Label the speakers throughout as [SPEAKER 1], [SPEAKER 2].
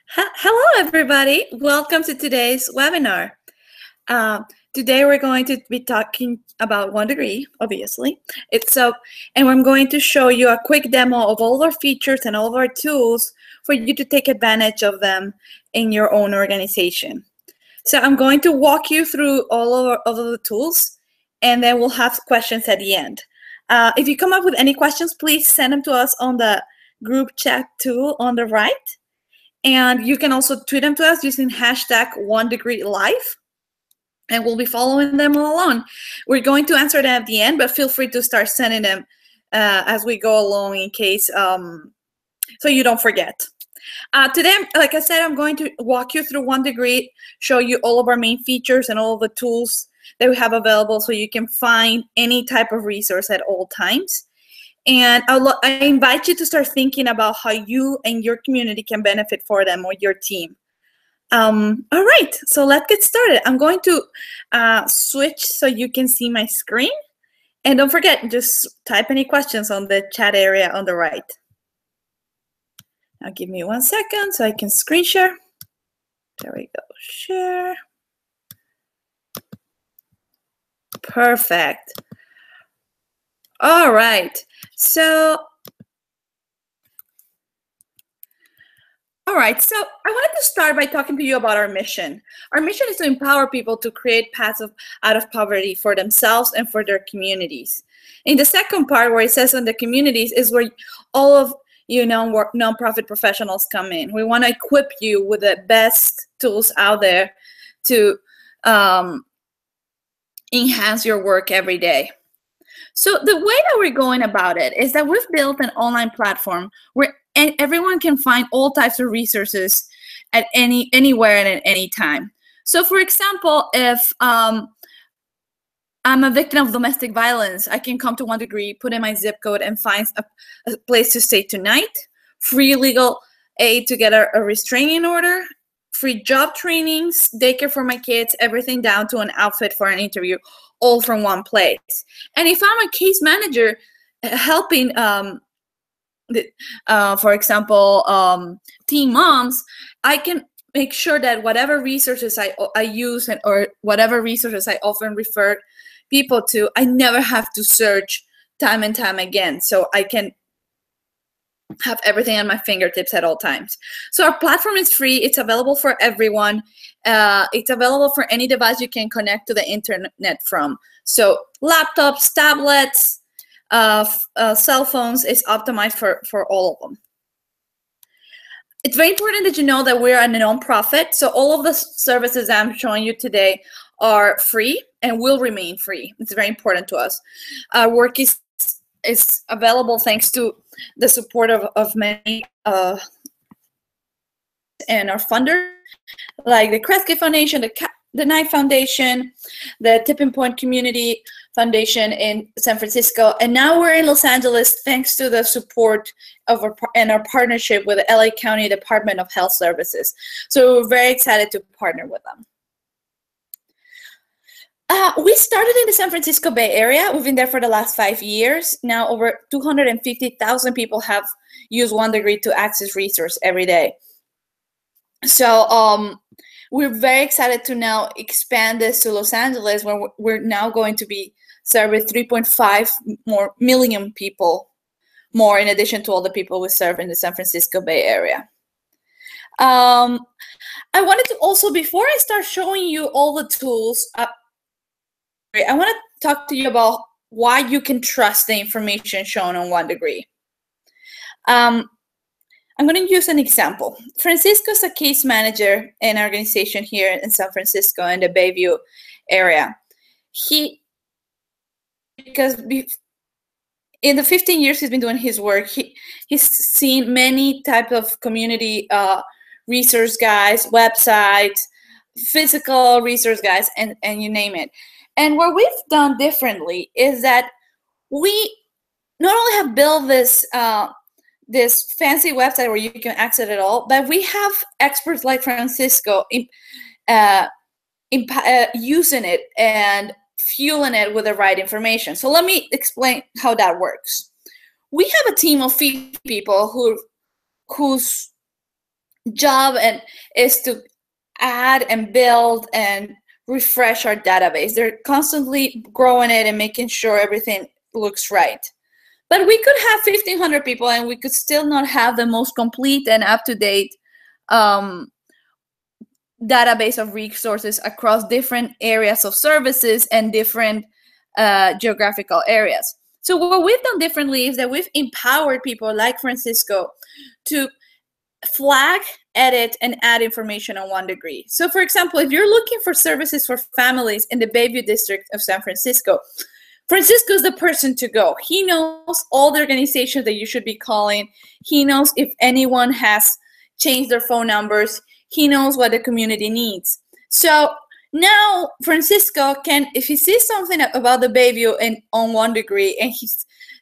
[SPEAKER 1] Hello, everybody. Welcome to today's webinar. Today, we're going to be talking about One Degree, obviously. And I'm going to show you a quick demo of all our features and all of our tools for you to take advantage of them in your own organization. So I'm going to walk you through all of the tools, and then we'll have questions at the end. If you come up with any questions, please send them to us on the group chat tool on the right. And you can also tweet them to us using hashtag #OneDegreeLive, and we'll be following them all along. We're going to answer them at the end, but feel free to start sending them as we go along in case, so you don't forget. Today, like I said, I'm going to walk you through One Degree, show you all of our main features and all of the tools that we have available so you can find any type of resource at all times. And I invite you to start thinking about how you and your community can benefit for them or your team. All right, so let's get started. I'm going to switch so you can see my screen. And don't forget, just type any questions on the chat area on the right. Now give me 1 second so I can screen share. There we go, share. Perfect. All right. So I wanted to start by talking to you about our mission. Our mission is to empower people to create paths out of poverty for themselves and for their communities. In the second part, where it says in the communities, is where all of you nonprofit professionals come in. We want to equip you with the best tools out there to enhance your work every day. So the way that we're going about it is that we've built an online platform where everyone can find all types of resources at anywhere and at any time. So for example, if I'm a victim of domestic violence, I can come to One Degree, put in my zip code, and find a place to stay tonight, free legal aid to get a restraining order, free job trainings, daycare for my kids, everything down to an outfit for an interview, all from one place. And if I'm a case manager helping, for example, teen moms, I can make sure that whatever resources I use or whatever resources I often refer people to, I never have to search time and time again. So I can have everything at my fingertips at all times. So our platform is free. It's available for everyone. It's available for any device you can connect to the internet from. So laptops, tablets, cell phones is optimized for all of them. It's very important that you know that we're a nonprofit. So all of the services I'm showing you today are free and will remain free. It's very important to us. Our work is available thanks to the support of many and our funders, like the Kresge Foundation, the Knight Foundation, the Tipping Point Community Foundation in San Francisco, and now we're in Los Angeles thanks to the support of our partnership with the LA County Department of Health Services. So we're very excited to partner with them. We started in the San Francisco Bay Area. We've been there for the last 5 years. Now over 250,000 people have used One Degree to access resource every day. So we're very excited to now expand this to Los Angeles, where we're now going to be serving 3.5 million people more, in addition to all the people we serve in the San Francisco Bay Area. I wanted to also, before I start showing you all the tools, I want to talk to you about why you can trust the information shown on One Degree. I'm going to use an example. Francisco is a case manager in an organization here in San Francisco in the Bayview area. Because in the 15 years he's been doing his work, he's seen many types of community resource guides, websites, physical resource guides, and you name it. And what we've done differently is that we not only have built this this fancy website where you can access it all, but we have experts like Francisco using it and fueling it with the right information. So let me explain how that works. We have a team of people whose job and is to add and build and refresh our database. They're constantly growing it and making sure everything looks right. But we could have 1,500 people and we could still not have the most complete and up-to-date database of resources across different areas of services and different geographical areas. So what we've done differently is that we've empowered people like Francisco to flag, edit, and add information on OneDegree. So for example, if you're looking for services for families in the Bayview district of San Francisco, Francisco's the person to go. He knows all the organizations that you should be calling. He knows if anyone has changed their phone numbers. He knows what the community needs. So now Francisco can, if he sees something about the Bayview and on OneDegree and he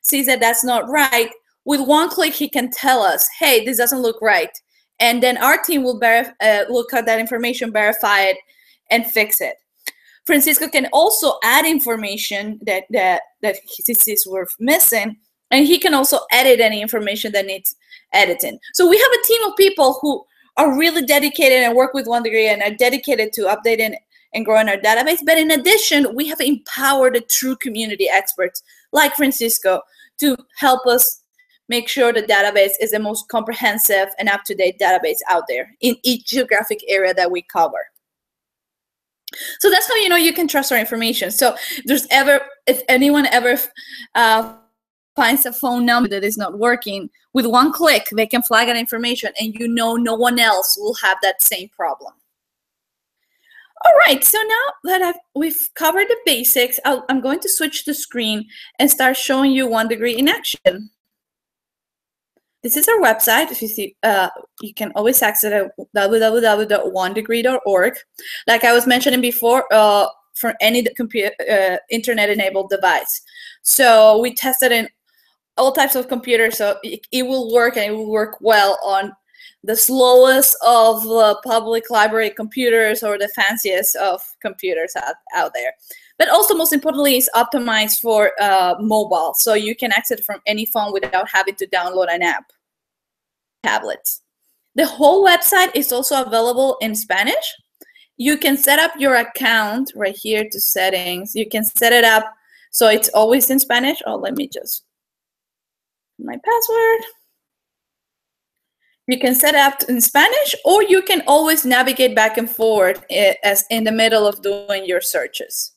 [SPEAKER 1] sees that that's not right, with one click he can tell us, hey, this doesn't look right. And then our team will look at that information, verify it, and fix it. Francisco can also add information that he sees we're missing, and he can also edit any information that needs editing. So we have a team of people who are really dedicated and work with OneDegree and are dedicated to updating and growing our database. But in addition, we have empowered the true community experts like Francisco to help us make sure the database is the most comprehensive and up-to-date database out there in each geographic area that we cover. So that's how you know you can trust our information. So if anyone ever finds a phone number that is not working, with one click, they can flag that information and you know no one else will have that same problem. All right, so now that we've covered the basics, I'm going to switch the screen and start showing you OneDegree in action. This is our website. If you see, you can always access it at www.onedegree.org. Like I was mentioning before, for any internet-enabled device. So we tested in all types of computers, so it will work, and it will work well on the slowest of public library computers or the fanciest of computers out there. But also, most importantly, it's optimized for mobile, so you can access it from any phone without having to download an app. Tablets. The whole website is also available in Spanish. You can set up your account right here to settings. You can set it up so it's always in Spanish. Oh, let me just my password. You can set up in Spanish, or you can always navigate back and forth as in the middle of doing your searches.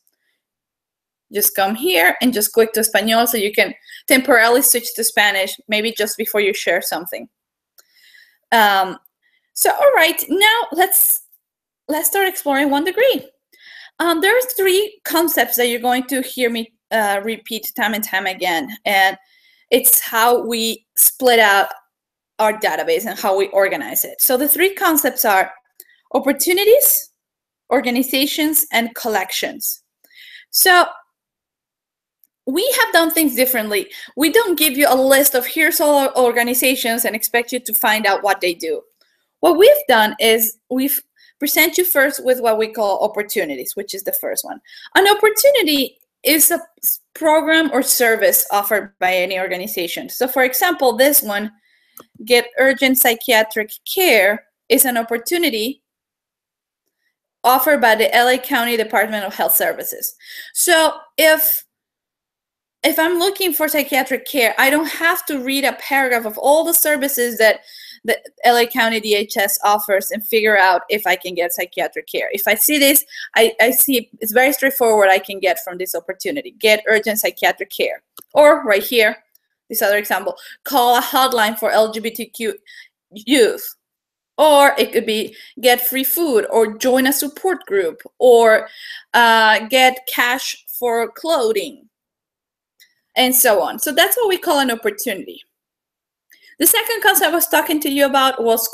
[SPEAKER 1] Just come here and just click to Español so you can temporarily switch to Spanish, maybe just before you share something. So, all right, now let's start exploring OneDegree. There are three concepts that you're going to hear me repeat time and time again, and it's how we split out our database and how we organize it. So the three concepts are opportunities, organizations, and collections. So we have done things differently. We don't give you a list of here's all our organizations and expect you to find out what they do. What we've done is we've present you first with what we call opportunities, which is the first one. An opportunity is a program or service offered by any organization. So for example, this one, Get Urgent Psychiatric Care, is an opportunity offered by the LA County Department of Health Services. So if I'm looking for psychiatric care, I don't have to read a paragraph of all the services that the LA County DHS offers and figure out if I can get psychiatric care. If I see this, I see it's very straightforward. I can get from this opportunity, Get Urgent Psychiatric Care. Or right here, this other example, call a hotline for LGBTQ youth. Or it could be get free food, or join a support group, or get cash for clothing, and so on. So that's what we call an opportunity. The second concept I was talking to you about was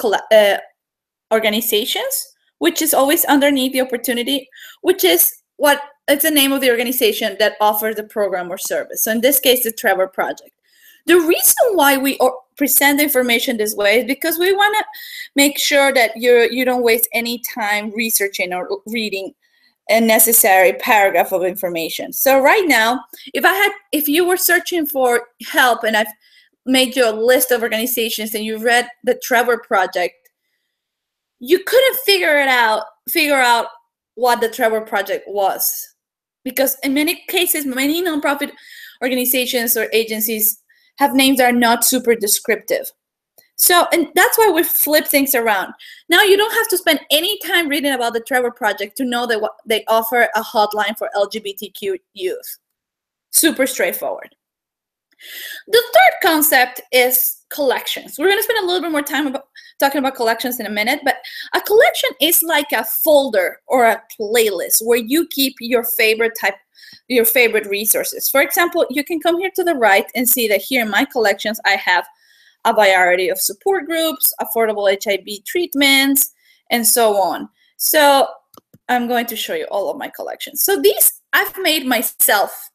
[SPEAKER 1] organizations, which is always underneath the opportunity, which is what it's the name of the organization that offers the program or service. So in this case, the Trevor Project. The reason why we present the information this way is because we want to make sure that you don't waste any time researching or reading a necessary paragraph of information. So right now, if you were searching for help and I've made you a list of organizations and you read the Trevor Project, you couldn't figure out what the Trevor Project was. Because in many cases, many nonprofit organizations or agencies have names that are not super descriptive. So, and that's why we flip things around. Now you don't have to spend any time reading about the Trevor Project to know that they offer a hotline for LGBTQ youth. Super straightforward. The third concept is collections. We're going to spend a little bit more time talking about collections in a minute, but a collection is like a folder or a playlist where you keep your favorite resources. For example, you can come here to the right and see that here in my collections, I have a variety of support groups, affordable HIV treatments, and so on. So I'm going to show you all of my collections. So these I've made myself.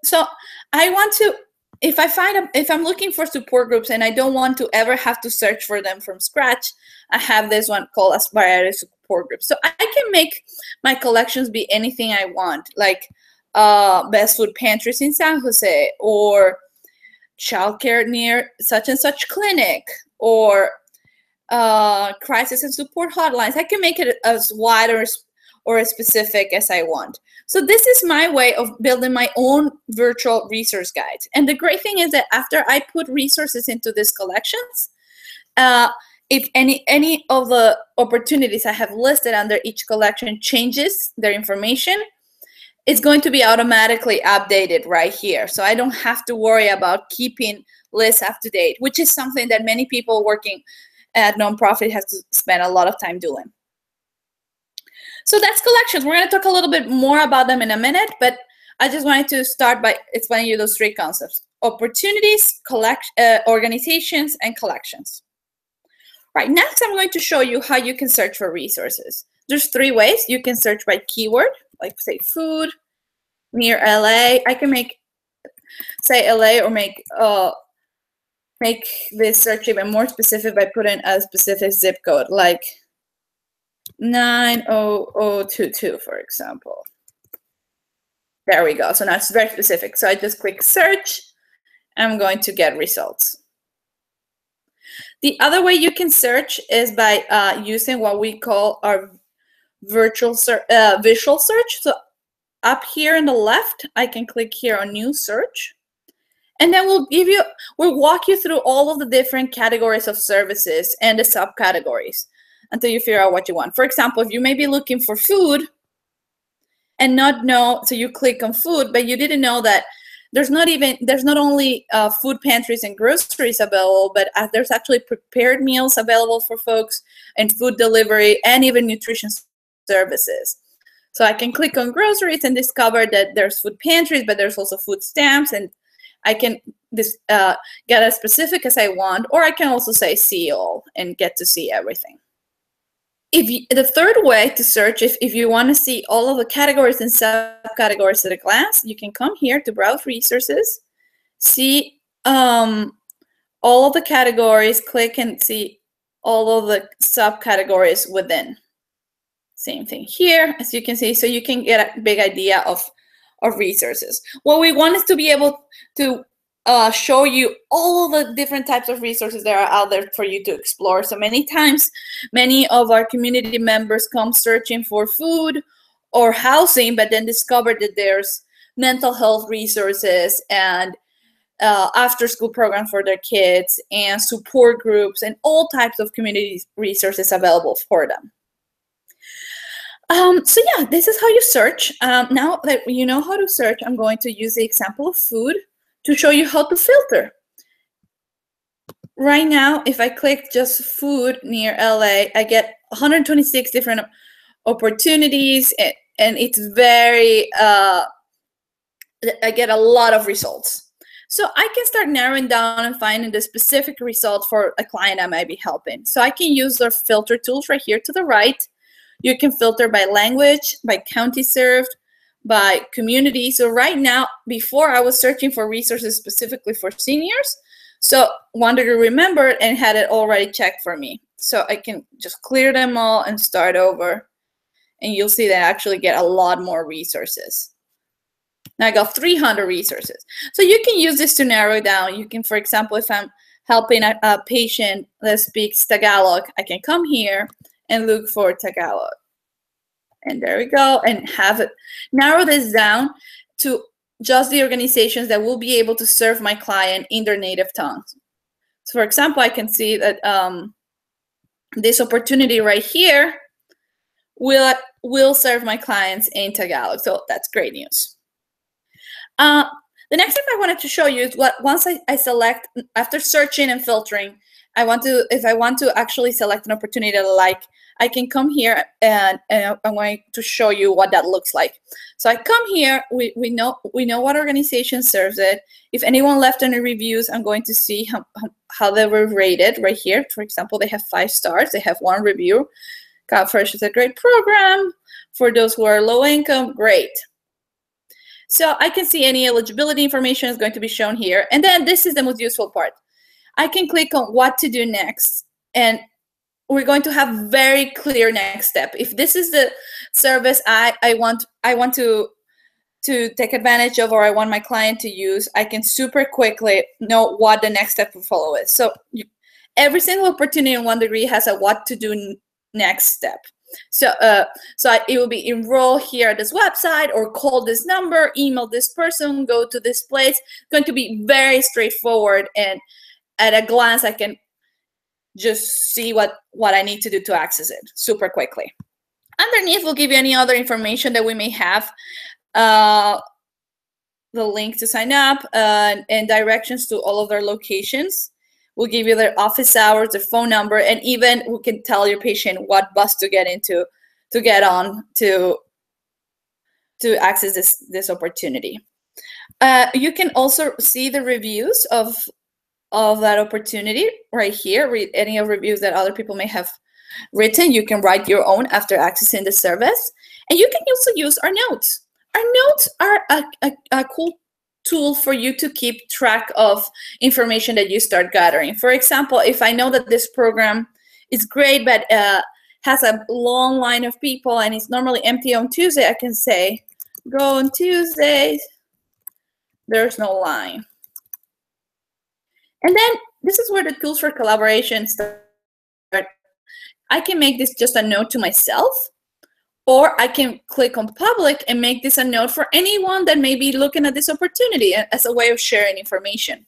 [SPEAKER 1] So I want to, if I'm looking for support groups and I don't want to ever have to search for them from scratch, I have this one called a variety of support groups. So I can make my collections be anything I want, like best food pantries in San Jose, or childcare near such and such clinic, or crisis and support hotlines. I can make it as wide or as specific as I want. So this is my way of building my own virtual resource guides. And the great thing is that after I put resources into these collections, if any of the opportunities I have listed under each collection changes their information, it's going to be automatically updated right here. So I don't have to worry about keeping lists up to date, which is something that many people working at nonprofit have to spend a lot of time doing. So that's collections. We're going to talk a little bit more about them in a minute, but I just wanted to start by explaining you those three concepts: opportunities, organizations, and collections. Right, next I'm going to show you how you can search for resources. There's three ways. You can search by keyword, like say food, near LA. I can say LA, or make this search even more specific by putting a specific zip code, like 90022, for example. There we go. So now it's very specific. So I just click search. I'm going to get results. The other way you can search is by using what we call our visual search. So up here on the left, I can click here on new search. And then we'll walk you through all of the different categories of services and the subcategories until you figure out what you want. For example, if you may be looking for food and not know, so you click on food, but you didn't know that there's not only food pantries and groceries available, but there's actually prepared meals available for folks, and food delivery, and even nutrition services. So I can click on groceries and discover that there's food pantries, but there's also food stamps, and I can get as specific as I want, or I can also say see all and get to see everything. The third way to search, if you want to see all of the categories and subcategories at a glance, you can come here to browse resources, see all of the categories, click and see all of the subcategories within. Same thing here, as you can see, so you can get a big idea of resources. What we want is to be able to show you all the different types of resources that are out there for you to explore. So many times, many of our community members come searching for food or housing, but then discover that there's mental health resources and after-school programs for their kids and support groups and all types of community resources available for them. So yeah, this is how you search. Now that you know how to search, I'm going to use the example of food to show you how to filter. Right now, if I click just food near LA, I get 126 different opportunities, and it's very, I get a lot of results. So I can start narrowing down and finding the specific result for a client I might be helping. So I can use their filter tools right here to the right. You can filter by language, by county served, by community. So right now, before I was searching for resources specifically for seniors, so One Degree remembered and had it already checked for me. So I can just clear them all and start over. And you'll see that I actually get a lot more resources. Now I got 300 resources. So you can use this to narrow it down. You can, for example, if I'm helping a patient that speaks Tagalog, I can come here and look for Tagalog. And there we go, and have it narrow this down to just the organizations that will be able to serve my client in their native tongue. So for example, I can see that this opportunity right here will serve my clients in Tagalog. So that's great news. The next step I wanted to show you is what once I select, after searching and filtering, if I want to actually select an opportunity that I like, I can come here and I'm going to show you what that looks like. So I come here, we know what organization serves it. If anyone left any reviews, I'm going to see how they were rated right here. For example, they have 5 stars, they have 1 review. Collaborators is a great program. For those who are low income, great. So I can see any eligibility information is going to be shown here. And then this is the most useful part. I can click on what to do next, and we're going to have very clear next step. If this is the service I want to take advantage of, or I want my client to use, I can super quickly know what the next step to follow is. So every single opportunity in 1 Degree has a what to do next step. So it will be enroll here at this website, or call this number, email this person, go to this place. It's going to be very straightforward, and at a glance I can just see what I need to do to access it super quickly. Underneath, we'll give you any other information that we may have, the link to sign up, and directions to all of their locations. We'll give you their office hours, their phone number, and even we can tell your patient what bus to get into, to get on to access this opportunity. You can also see the reviews of that opportunity right here. Read any of reviews that other people may have written. You can write your own after accessing the service, and you can also use our notes. Our notes are a cool tool for you to keep track of information that you start gathering. For example, if I know that this program is great but has a long line of people and it's normally empty on Tuesday, I can say, go on Tuesdays, there's no line. And then this is where the tools for collaboration start. I can make this just a note to myself, or I can click on public and make this a note for anyone that may be looking at this opportunity as a way of sharing information.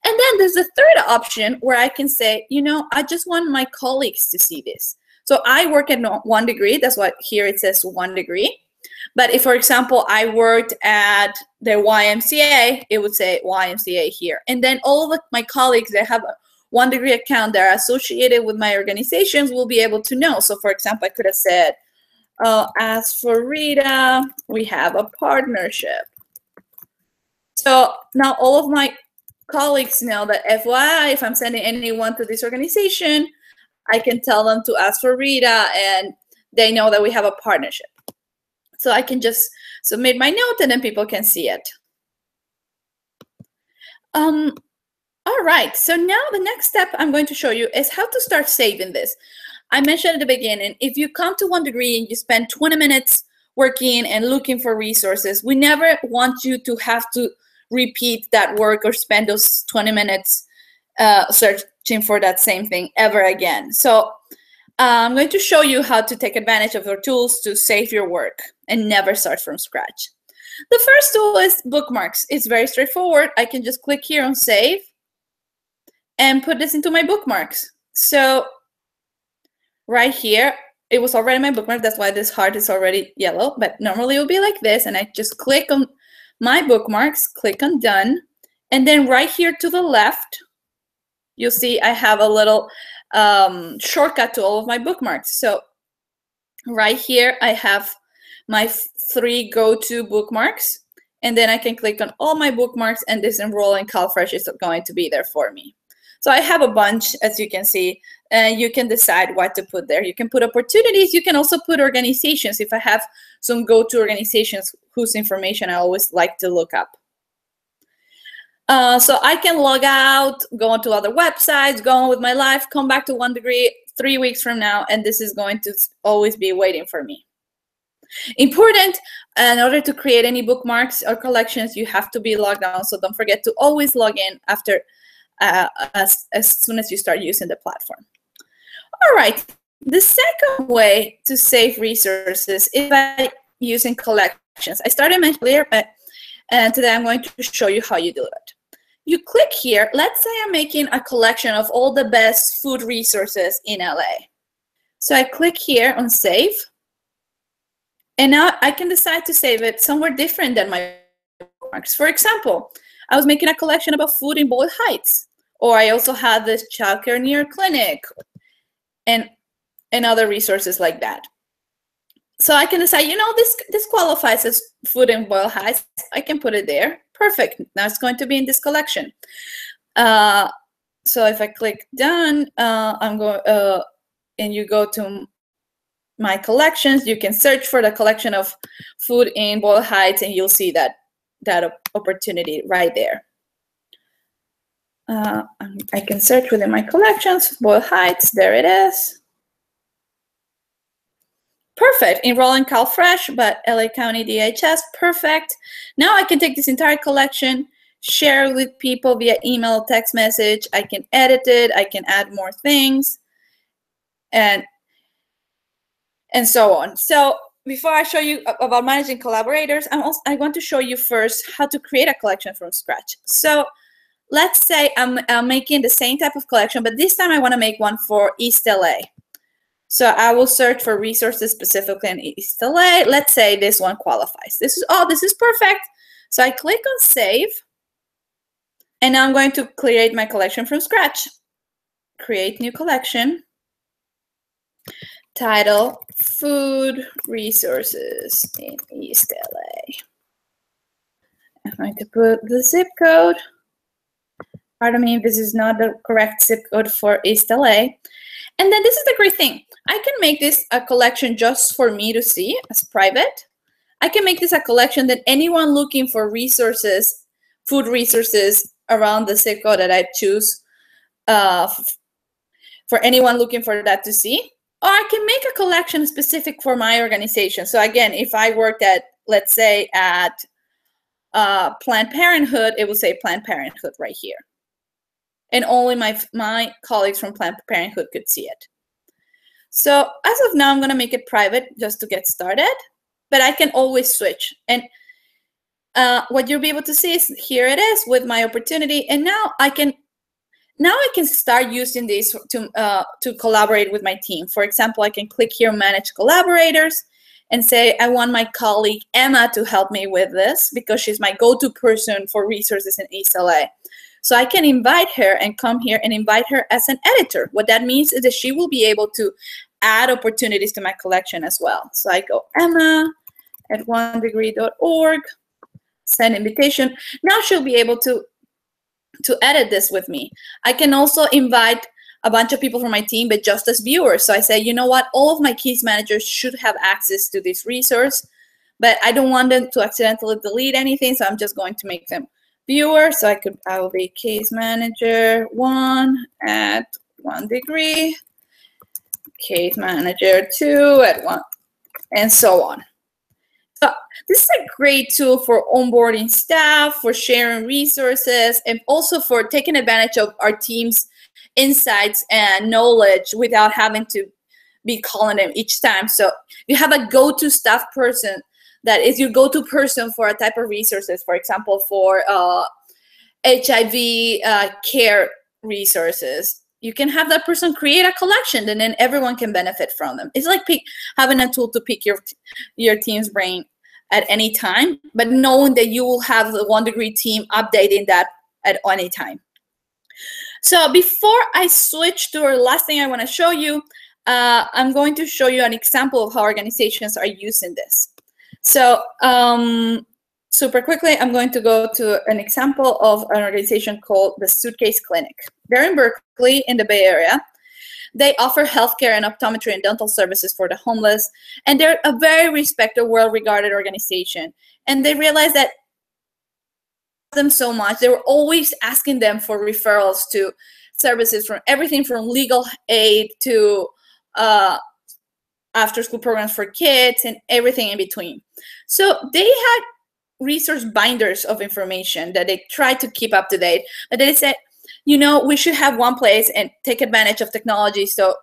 [SPEAKER 1] And then there's a third option where I can say, I just want my colleagues to see this. So I work at 1 Degree. That's why here it says 1 Degree. But if, for example, I worked at the YMCA, it would say YMCA here. And then all of my colleagues that have a 1 Degree account that are associated with my organizations will be able to know. So, for example, I could have said, as for Rita, we have a partnership. So now all of my colleagues know that FYI, if I'm sending anyone to this organization, I can tell them to ask for Rita, and they know that we have a partnership. So I can just submit my note, and then people can see it. All right, so now the next step I'm going to show you is how to start saving this. I mentioned at the beginning, if you come to 1 Degree and you spend 20 minutes working and looking for resources, we never want you to have to repeat that work or spend those 20 minutes searching for that same thing ever again. So I'm going to show you how to take advantage of your tools to save your work and never start from scratch. The first tool is Bookmarks. It's very straightforward. I can just click here on Save and put this into my bookmarks. So right here, it was already my bookmark. That's why this heart is already yellow, but normally it will be like this. And I just click on my bookmarks, click on Done. And then right here to the left, you'll see I have a little shortcut to all of my bookmarks. So right here, I have my 3 go-to bookmarks. And then I can click on all my bookmarks, and this Enroll in CalFresh is going to be there for me. So I have a bunch, as you can see, and you can decide what to put there. You can put opportunities. You can also put organizations. If I have some go-to organizations whose information I always like to look up. So I can log out, go onto other websites, go on with my life, come back to 1 Degree 3 weeks from now, and this is going to always be waiting for me. Important, in order to create any bookmarks or collections, you have to be logged on. So don't forget to always log in after as soon as you start using the platform. All right, The second way to save resources is by using collections. I started mentioning earlier, and today I'm going to show you how you do it. You click here. Let's say I'm making a collection of all the best food resources in LA. So I click here on Save. And now I can decide to save it somewhere different than my bookmarks. For example, I was making a collection about food in Boyle Heights. Or I also had this childcare near clinic and other resources like that. So I can decide, this qualifies as food in Boyle Heights. I can put it there. Perfect. Now it's going to be in this collection. So if I click done, and you go to my collections, you can search for the collection of food in Boyle Heights, and you'll see that opportunity right there. I can search within my collections, Boyle Heights, there it is. Perfect, enroll in CalFresh, but LA County DHS, perfect. Now I can take this entire collection, share it with people via email, text message. I can edit it, I can add more things, and so on. So before I show you about managing collaborators, I want to show you first how to create a collection from scratch. So let's say I'm making the same type of collection, but this time I want to make one for East LA. So I will search for resources specifically in East LA. Let's say this one qualifies. This is perfect. So I click on Save, and now I'm going to create my collection from scratch. Create new collection. Title, Food Resources in East LA. I'm going to put the zip code. Pardon me if this is not the correct zip code for East LA. And then this is the great thing. I can make this a collection just for me to see as private. I can make this a collection that anyone looking for resources, food resources around the zip code that I choose, for anyone looking for that to see. Or I can make a collection specific for my organization. So again, if I worked at, let's say at Planned Parenthood, it will say Planned Parenthood right here. And only my colleagues from Planned Parenthood could see it. So as of now, I'm going to make it private just to get started, but I can always switch. And what you'll be able to see is here it is with my opportunity. And now I can start using this to collaborate with my team. For example, I can click here, Manage Collaborators, and say, I want my colleague Emma to help me with this because she's my go-to person for resources in East LA. So I can invite her and come here and invite her as an editor. What that means is that she will be able to add opportunities to my collection as well. So I go Emma at onedegree.org, send invitation. Now she'll be able to edit this with me. I can also invite a bunch of people from my team, but just as viewers. So I say, you know what? All of my case managers should have access to this resource, but I don't want them to accidentally delete anything, so I'm just going to make them viewers. So I will be case manager 1 at 1 degree, case manager 2 at 1, and so on. So this is a great tool for onboarding staff, for sharing resources, and also for taking advantage of our team's insights and knowledge without having to be calling them each time. So you have a go-to staff person that is your go-to person for a type of resources, for example, for HIV care resources. You can have that person create a collection, and then everyone can benefit from them. It's like having a tool to pick your team's brain at any time, but knowing that you will have the 1 Degree team updating that at any time. So before I switch to our last thing I want to show you, I'm going to show you an example of how organizations are using this. So super quickly, I'm going to go to an example of an organization called the Suitcase Clinic. They're in Berkeley in the Bay Area. They offer healthcare and optometry and dental services for the homeless, and they're a very respected, well-regarded organization. And they realized that them so much, they were always asking them for referrals to services from everything from legal aid to after-school programs for kids and everything in between. So they had resource binders of information that they tried to keep up to date, but they said, you know, we should have one place and take advantage of technology so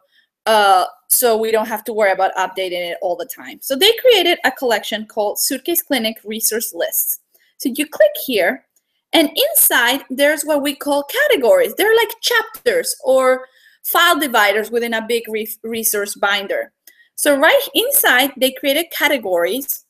[SPEAKER 1] so we don't have to worry about updating it all the time. So they created a collection called Suitcase Clinic Resource Lists. So you click here, and inside there's what we call categories. They're like chapters or file dividers within a big resource binder. So right inside, they created categories,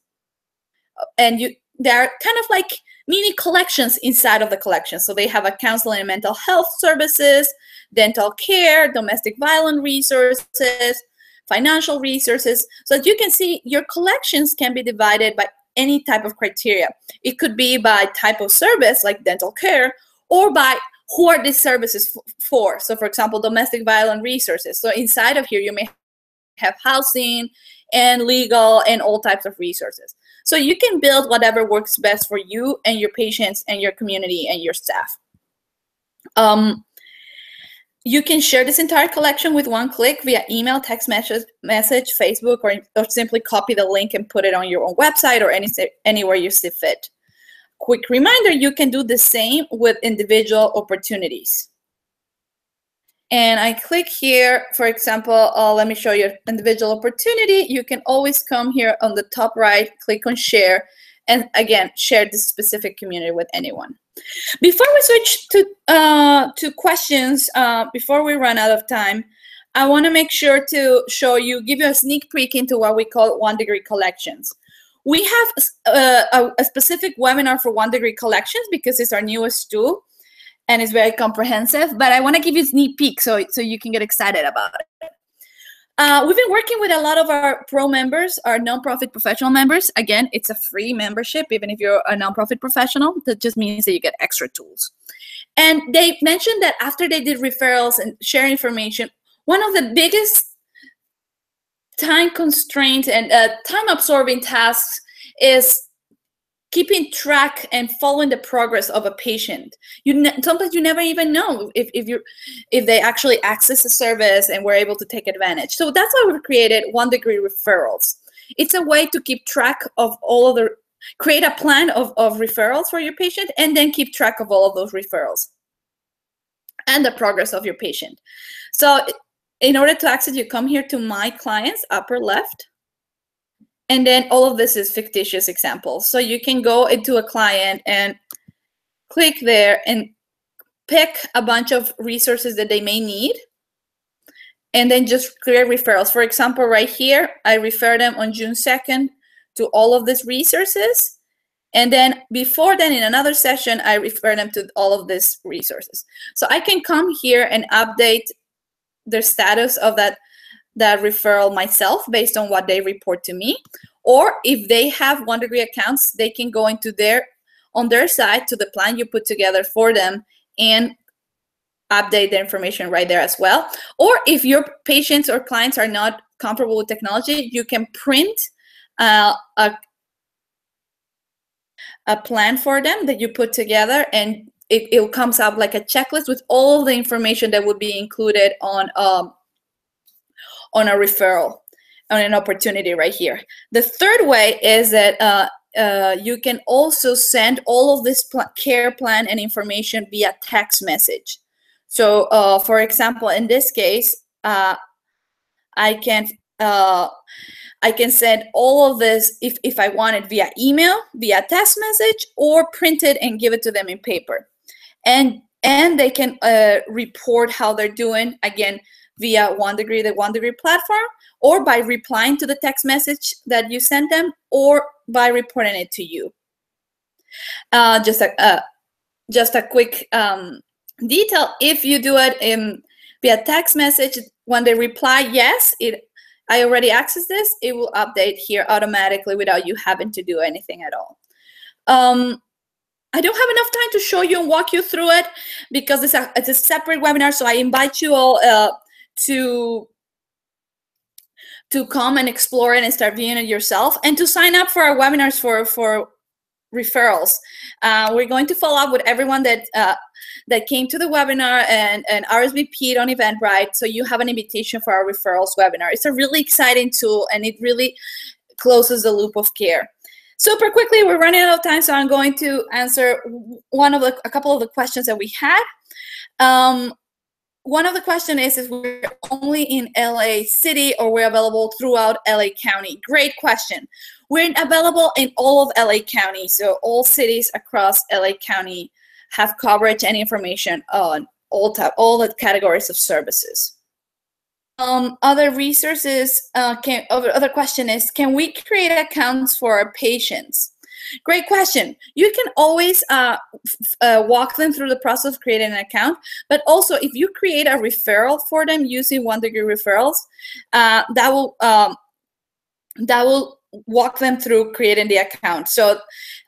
[SPEAKER 1] and they're kind of like mini collections inside of the collection. So they have a counseling and mental health services, dental care, domestic violence resources, financial resources. So as you can see, your collections can be divided by any type of criteria. It could be by type of service, like dental care, or by who are these services for. So for example, domestic violence resources. So inside of here, you may have housing and legal and all types of resources. So you can build whatever works best for you and your patients and your community and your staff. You can share this entire collection with one click via email, text message, Facebook, or simply copy the link and put it on your own website or anywhere you see fit. Quick reminder, you can do the same with individual opportunities. And I click here, for example, let me show you individual opportunity. You can always come here on the top right, click on share, and again, share this specific community with anyone. Before we switch to questions, before we run out of time, I want to make sure to give you a sneak peek into what we call 1 degree collections. We have a specific webinar for 1 degree collections because it's our newest tool and it's very comprehensive, but I want to give you a sneak peek so you can get excited about it. We've been working with a lot of our pro members, our nonprofit professional members. Again, it's a free membership, even if you're a nonprofit professional. That just means that you get extra tools. And they mentioned that after they did referrals and share information, one of the biggest time constraints and time absorbing tasks is keeping track and following the progress of a patient. Sometimes you never even know if they actually access a service and were able to take advantage. So that's why we've created 1 degree referrals. It's a way to keep track of all of create a plan of referrals for your patient and then keep track of all of those referrals and the progress of your patient. So in order to access, you come here to My Clients, upper left. And then all of this is fictitious examples. So you can go into a client and click there and pick a bunch of resources that they may need. And then just create referrals. For example, right here, I refer them on June 2nd to all of these resources. And then before then, in another session, I refer them to all of these resources. So I can come here and update the status of that referral myself based on what they report to me. Or if they have 1 degree accounts, they can go into on their side to the plan you put together for them and update the information right there as well. Or if your patients or clients are not comfortable with technology, you can print a plan for them that you put together, and it comes out like a checklist with all of the information that would be included on a referral, on an opportunity right here. The third way is that you can also send all of this care plan and information via text message. So for example, in this case, I can send all of this if I want it via email, via text message, or print it and give it to them in paper. And they can report how they're doing, again, via 1 degree, the 1 degree platform, or by replying to the text message that you sent them, or by reporting it to you. Just a quick detail: if you do it via text message, when they reply yes, I already accessed this, it will update here automatically without you having to do anything at all. I don't have enough time to show you and walk you through it because it's a separate webinar. So I invite you all to come and explore it and start viewing it yourself, and to sign up for our webinars for referrals. We're going to follow up with everyone that came to the webinar and RSVP'd on Eventbrite, so you have an invitation for our referrals webinar. It's a really exciting tool, and it really closes the loop of care. Super quickly, we're running out of time, so I'm going to answer a couple of the questions that we had. one of the questions is if we're only in LA City or we're available throughout LA County. Great question. We're available in all of LA County, so all cities across LA County have coverage and information on all the categories of services. Other resources, other question is, can we create accounts for our patients? Great question. You can always walk them through the process of creating an account, but also if you create a referral for them using One Degree Referrals, that will walk them through creating the account. So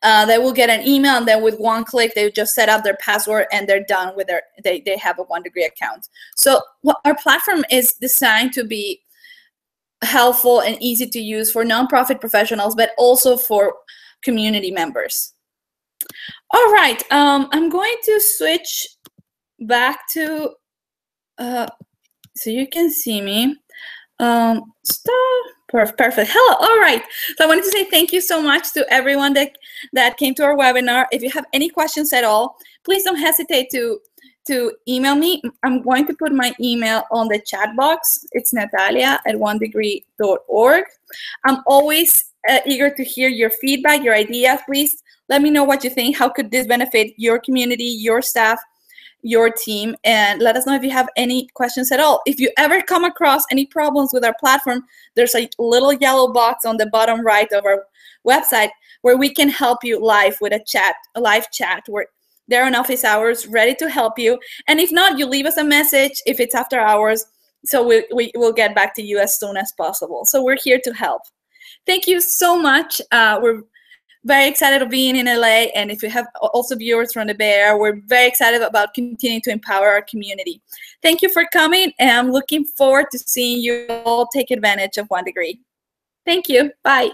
[SPEAKER 1] they will get an email, and then with one click, they just set up their password and they're done with they have a One Degree account. So our platform is designed to be helpful and easy to use for nonprofit professionals, but also for community members. All right, I'm going to switch back to, so you can see me. Stop. Perfect. Hello. All right. So I wanted to say thank you so much to everyone that came to our webinar. If you have any questions at all, please don't hesitate to email me. I'm going to put my email on the chat box. It's natalia@onedegree.org. I'm always eager to hear your feedback, your ideas. Please let me know what you think. How could this benefit your community, your staff, your team? And let us know if you have any questions at all. If you ever come across any problems with our platform, there's a little yellow box on the bottom right of our website where we can help you live with a live chat where they're on office hours, ready to help you. And if not, you leave us a message if it's after hours, so we will get back to you as soon as possible. So we're here to help. Thank you so much. We're very excited of being in LA, and if you have also viewers from the Bay Area, we're very excited about continuing to empower our community. Thank you for coming, and I'm looking forward to seeing you all take advantage of One Degree. Thank you. Bye.